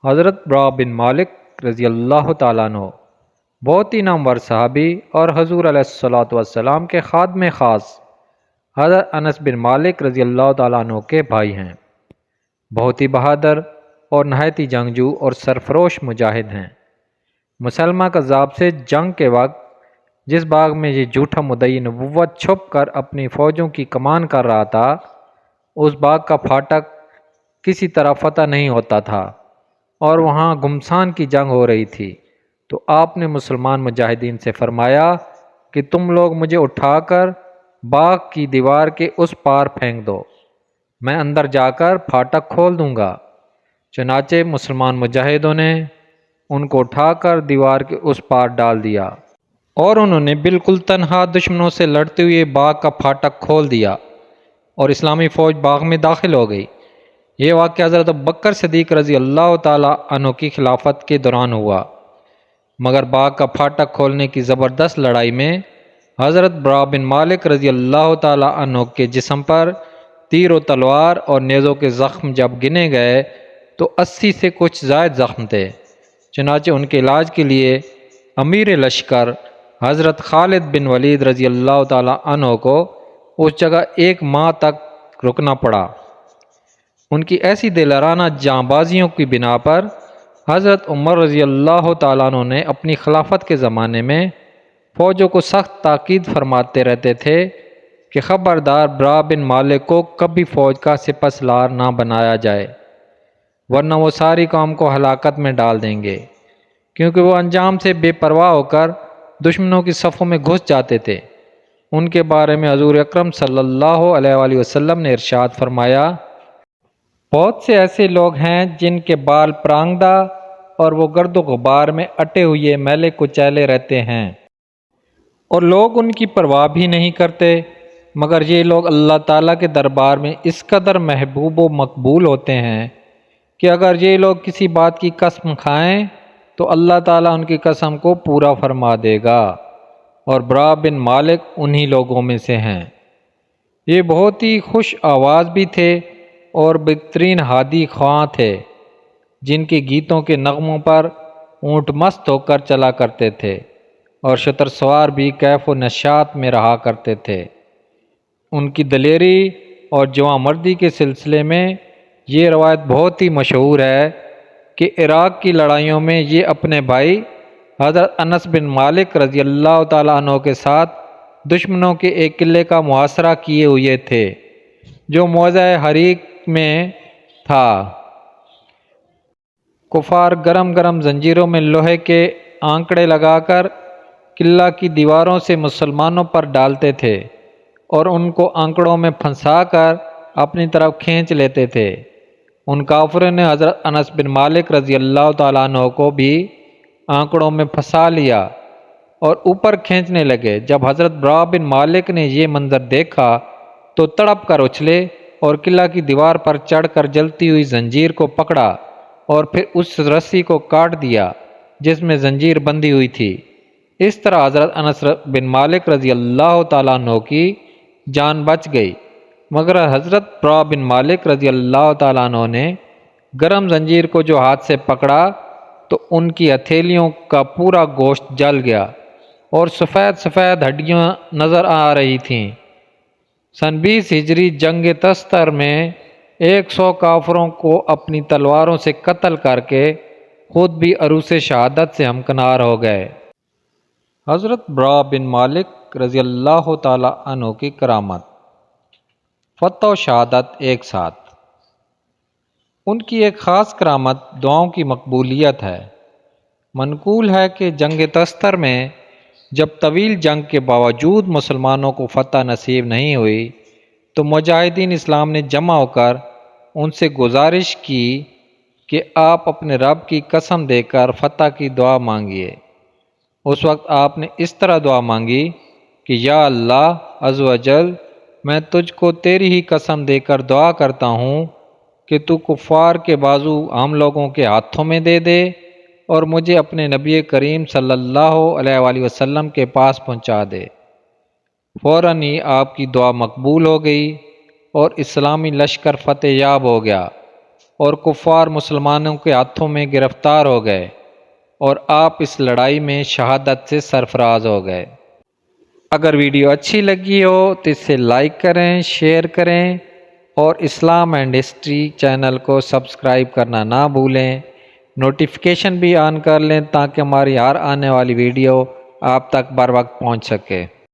حضرت برا بن مالک رضی اللہ تعالیٰ عنہ بہت ہی نامور صحابی اور حضور علیہ الصلوۃ والسلام کے خادم خاص حضرت انس بن مالک رضی اللہ تعالیٰ عنہ کے بھائی ہیں۔ بہت ہی بہادر اور نہایت ہی جنگجو اور سرفروش مجاہد ہیں۔ مسلمہ کذاب سے جنگ کے وقت جس باغ میں یہ جھوٹا مدعی نبوت چھپ کر اپنی فوجوں کی کمان کر رہا تھا، اس باغ کا پھاٹک کسی طرح فتح نہیں ہوتا تھا اور وہاں گھمسان کی جنگ ہو رہی تھی، تو آپ نے مسلمان مجاہدین سے فرمایا کہ تم لوگ مجھے اٹھا کر باغ کی دیوار کے اس پار پھینک دو، میں اندر جا کر پھاٹک کھول دوں گا۔ چنانچہ مسلمان مجاہدوں نے ان کو اٹھا کر دیوار کے اس پار ڈال دیا اور انہوں نے بالکل تنہا دشمنوں سے لڑتے ہوئے باغ کا پھاٹک کھول دیا اور اسلامی فوج باغ میں داخل ہو گئی۔ یہ واقعہ حضرت ابوبکر صدیق رضی اللہ تعالی عنہ کی خلافت کے دوران ہوا، مگر باغ کا پھاٹک کھولنے کی زبردست لڑائی میں حضرت برا بن مالک رضی اللہ تعالی عنہ کے جسم پر تیر و تلوار اور نیزوں کے زخم جب گنے گئے تو 80 سے کچھ زائد زخم تھے۔ چنانچہ ان کے علاج کے لیے امیر لشکر حضرت خالد بن ولید رضی اللہ تعالی عنہ کو اس جگہ 1 ماہ تک رکنا پڑا۔ ان کی ایسی دلارانہ جاں بازیوں کی بنا پر حضرت عمر رضی اللہ تعالیٰ عنہ نے اپنی خلافت کے زمانے میں فوجوں کو سخت تاکید فرماتے رہتے تھے کہ خبردار برا بن مالک کو کبھی فوج کا سپہ سالار نہ بنایا جائے، ورنہ وہ ساری قوم کو ہلاکت میں ڈال دیں گے، کیونکہ وہ انجام سے بے پرواہ ہو کر دشمنوں کی صفوں میں گھس جاتے تھے۔ ان کے بارے میں حضور اکرم صلی اللہ علیہ وآلہ وسلم نے ارشاد فرمایا، بہت سے ایسے لوگ ہیں جن کے بال پرانگدہ اور وہ گرد و غبار میں اٹے ہوئے میلے کچیلے رہتے ہیں اور لوگ ان کی پرواہ بھی نہیں کرتے، مگر یہ لوگ اللہ تعالیٰ کے دربار میں اس قدر محبوب و مقبول ہوتے ہیں کہ اگر یہ لوگ کسی بات کی قسم کھائیں تو اللہ تعالیٰ ان کی قسم کو پورا فرما دے گا، اور برا بن مالک انہی لوگوں میں سے ہیں۔ یہ بہت ہی خوش آواز بھی تھے اور بہترین ہادی خواں تھے، جن کے گیتوں کے نغموں پر اونٹ مست ہو کر چلا کرتے تھے اور شتر سوار بھی کیف و نشاط میں رہا کرتے تھے۔ ان کی دلیری اور جواں مردی کے سلسلے میں یہ روایت بہت ہی مشہور ہے کہ عراق کی لڑائیوں میں یہ اپنے بھائی حضرت انس بن مالک رضی اللہ تعالیٰ عنہ کے ساتھ دشمنوں کے ایک قلعے کا محاصرہ کیے ہوئے تھے جو موضع حریق میں تھا۔ کفار گرم گرم زنجیروں میں لوہے کے آنکڑے لگا کر قلعہ کی دیواروں سے مسلمانوں پر ڈالتے تھے اور ان کو آنکڑوں میں پھنسا کر اپنی طرف کھینچ لیتے تھے۔ ان کافروں نے حضرت انس بن مالک رضی اللہ تعالیٰ عنہ کو بھی آنکڑوں میں پھنسا لیا اور اوپر کھینچنے لگے۔ جب حضرت برا بن مالک نے یہ منظر دیکھا تو تڑپ کر اچھلے اور قلعہ کی دیوار پر چڑھ کر جلتی ہوئی زنجیر کو پکڑا اور پھر اس رسی کو کاٹ دیا جس میں زنجیر بندھی ہوئی تھی۔ اس طرح حضرت انس بن مالک رضی اللہ تعالیٰ عنہ کی جان بچ گئی، مگر حضرت برا بن مالک رضی اللہ تعالیٰ عنہ نے گرم زنجیر کو جو ہاتھ سے پکڑا تو ان کی ہتھیلیوں کا پورا گوشت جل گیا اور سفید سفید ہڈیاں نظر آ رہی تھیں۔ سن 20 ہجری جنگ تستر میں 100 کافروں کو اپنی تلواروں سے قتل کر کے خود بھی عروس شہادت سے ہمکنار ہو گئے۔ حضرت برا بن مالک رضی اللہ تعالی عنہ کی کرامت، فتح و شہادت ایک ساتھ۔ ان کی ایک خاص کرامت دعاؤں کی مقبولیت ہے۔ منقول ہے کہ جنگ تستر میں جب طویل جنگ کے باوجود مسلمانوں کو فتح نصیب نہیں ہوئی تو مجاہدین اسلام نے جمع ہو کر ان سے گزارش کی کہ آپ اپنے رب کی قسم دے کر فتح کی دعا مانگیے۔ اس وقت آپ نے اس طرح دعا مانگی کہ یا اللہ عز و جل، میں تجھ کو تیری ہی قسم دے کر دعا کرتا ہوں کہ تو کفار کے بازو ہم لوگوں کے ہاتھوں میں دے دے اور مجھے اپنے نبی کریم صلی اللہ علیہ وآلہ وسلم کے پاس پہنچا دے۔ فوراً ہی آپ کی دعا مقبول ہو گئی اور اسلامی لشکر فتح یاب ہو گیا۔ اور کفار مسلمانوں کے ہاتھوں میں گرفتار ہو گئے اور آپ اس لڑائی میں شہادت سے سرفراز ہو گئے۔ اگر ویڈیو اچھی لگی ہو تو اسے لائک کریں، شیئر کریں اور اسلام اینڈ ہسٹری چینل کو سبسکرائب کرنا نہ بھولیں۔ نوٹیفیکیشن بھی آن کر لیں تاکہ ہماری ہر آنے والی ویڈیو آپ تک بر وقت پہنچ سکے۔